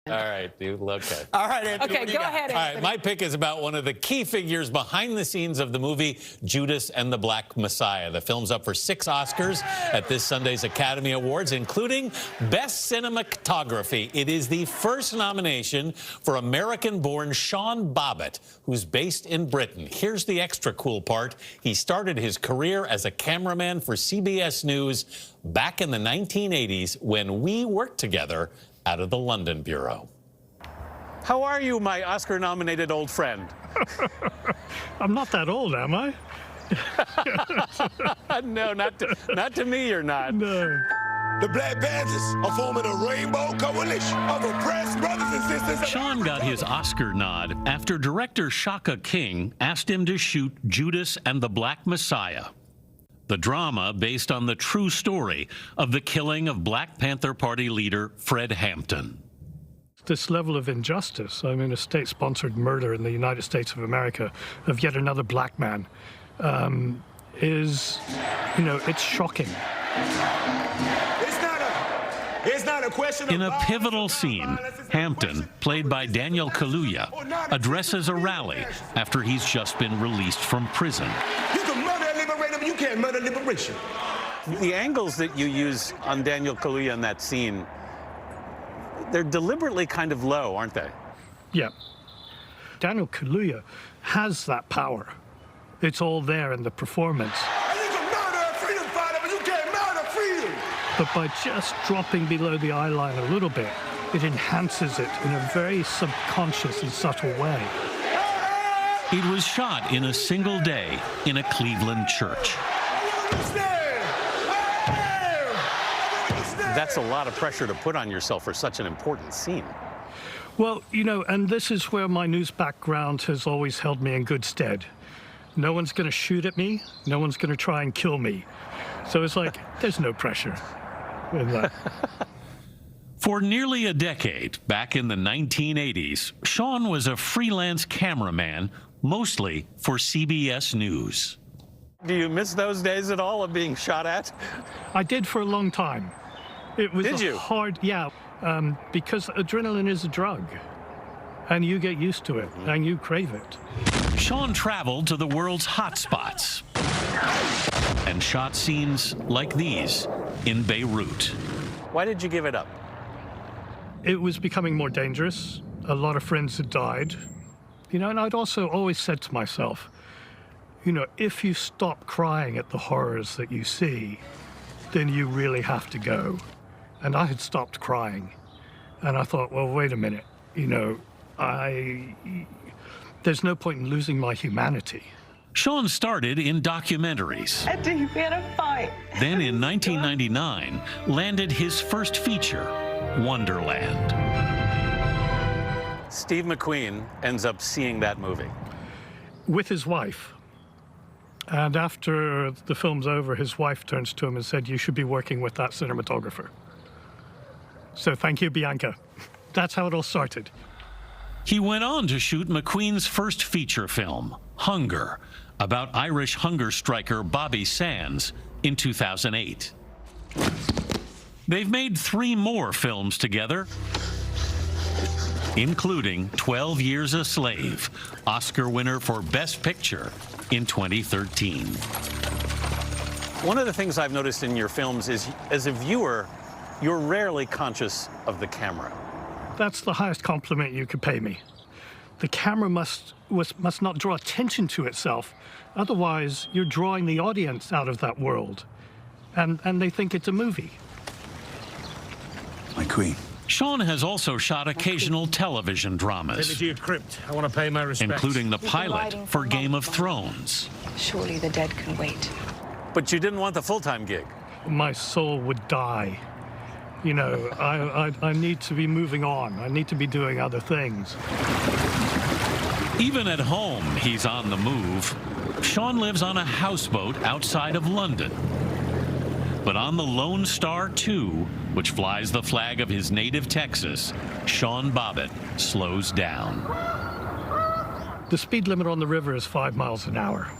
All right, dude, okay. All right, Anthony. Okay, go ahead, Anthony. All right, my pick is about one of the key figures behind the scenes of the movie Judas and the Black Messiah. The film's up for 6 Oscars at this Sunday's Academy Awards, including Best Cinematography. It is the first nomination for American-born Sean Bobbitt, who's based in Britain. Here's the extra cool part. He started his career as a cameraman for CBS News back in the 1980s when we worked together out of the London Bureau. How are you, my Oscar-nominated old friend? I'm not that old, am I? No, not to me, you're not. No. The Black Panthers are forming a rainbow coalition of oppressed brothers and sisters. Sean got his Oscar nod after director Gayle King asked him to shoot Judas and the Black Messiah, the drama based on the true story of the killing of Black Panther Party leader Fred Hampton. This level of injustice, I mean, a state-sponsored murder in the United States of America of yet another black man, is, you know, it's shocking. It's not a question of In a pivotal scene, Hampton, played by Daniel Kaluuya, addresses a rally after he's just been released from prison. You can murder and liberate them, you can't murder liberation. The angles that you use on Daniel Kaluuya in that scene, they're deliberately kind of low, aren't they? Yeah. Daniel Kaluuya has that power. It's all there in the performance. And you can murder a freedom fighter, but you can't murder freedom. But by just dropping below the eye line a little bit, it enhances it in a very subconscious and subtle way. It was shot in a single day in a Cleveland church. That's a lot of pressure to put on yourself for such an important scene. Well, you know, and this is where my news background has always held me in good stead. No one's going to shoot at me. No one's going to try and kill me. So it's like, there's no pressure in that. For nearly a decade, back in the 1980s, Sean was a freelance cameraman, mostly for CBS News. Do you miss those days at all of being shot at? I did for a long time. It was Did you? hard, yeah, because adrenaline is a drug, and you get used to it, and you crave it. Sean traveled to the world's hotspots and shot scenes like these in Beirut. Why did you give it up? It was becoming more dangerous. A lot of friends had died, you know, and I'd also always said to myself, you know, if you stop crying at the horrors that you see, then you really have to go. And I had stopped crying. And I thought, well, wait a minute, you know, there's no point in losing my humanity. Sean started in documentaries. We had a fight. Then in 1999, landed his first feature, Wonderland. Steve McQueen ends up seeing that movie. With his wife. And after the film's over, his wife turns to him and said, you should be working with that cinematographer. So thank you, Bianca. That's how it all started. He went on to shoot McQueen's first feature film, Hunger, about Irish hunger striker Bobby Sands in 2008. They've made 3 more films together, including 12 Years a Slave, Oscar winner for Best Picture in 2013. One of the things I've noticed in your films is, as a viewer, you're rarely conscious of the camera. That's the highest compliment you could pay me. The camera must not draw attention to itself. Otherwise, you're drawing the audience out of that world. And they think it's a movie. My queen. Sean has also shot occasional television dramas, Take me to your crypt. I want to pay my respects. including the been pilot writing for for Game of months. Thrones. Surely the dead can wait. But you didn't want the full-time gig. My soul would die. You know, I need to be moving on. I need to be doing other things. Even at home, he's on the move. Sean lives on a houseboat outside of London. But on the Lone Star 2, which flies the flag of his native Texas, Sean Bobbitt slows down. The speed limit on the river is 5 miles an hour.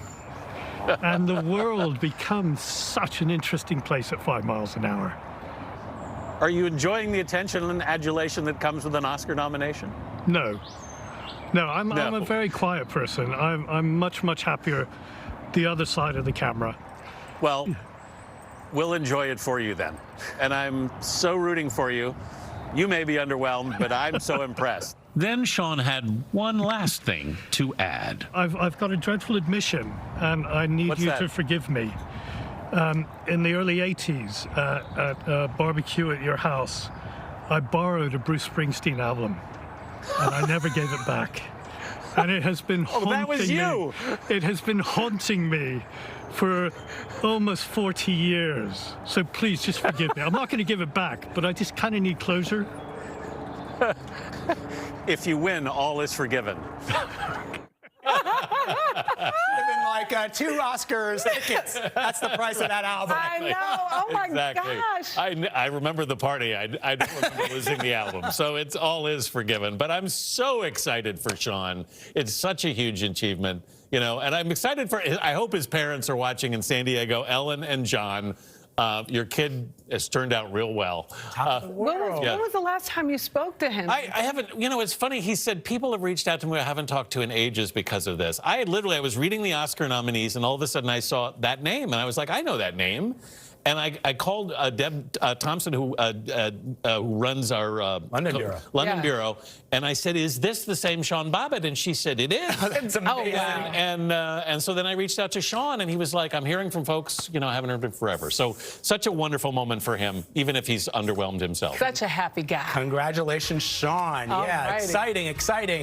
And the world becomes such an interesting place at 5 miles an hour. Are you enjoying the attention and adulation that comes with an Oscar nomination? No. No, I'm a very quiet person. I'm much, much happier the other side of the camera. Well, we'll enjoy it for you then. And I'm so rooting for you. You may be underwhelmed, but I'm so impressed. Then Sean had one last thing to add. I've got a dreadful admission, and I need What's you that? to forgive me. In the early 80s, at a barbecue at your house, I borrowed a Bruce Springsteen album, and I never gave it back. And it has been haunting that was you. me. It has been haunting me for almost 40 years. So please just forgive me. I'm not going to give it back, but I just kind of need closure. If you win, all is forgiven. Have been like 2 Oscars tickets. That's the price of that album. I know. Oh my Exactly. gosh. I remember the party. I don't remember losing the album. So it's all is forgiven. But I'm so excited for Sean. It's such a huge achievement, you know. And I'm excited for. I hope his parents are watching in San Diego. Ellen and John. Your kid has turned out real well. When was the last time you spoke to him? I haven't, you know, it's funny. He said people have reached out to me I haven't talked to in ages because of this. I was reading the Oscar nominees, and all of a sudden I saw that name, and I was like, I know that name. And I called Deb Thompson, who runs our London Bureau. London Bureau, and I said, "Is this the same Sean Bobbitt?" And she said, "It is." That's amazing. And so then I reached out to Sean, and he was like, "I'm hearing from folks, you know, I haven't heard from forever." So such a wonderful moment for him, even if he's underwhelmed himself. Such a happy guy. Congratulations, Sean. Yeah, Alrighty. exciting, exciting.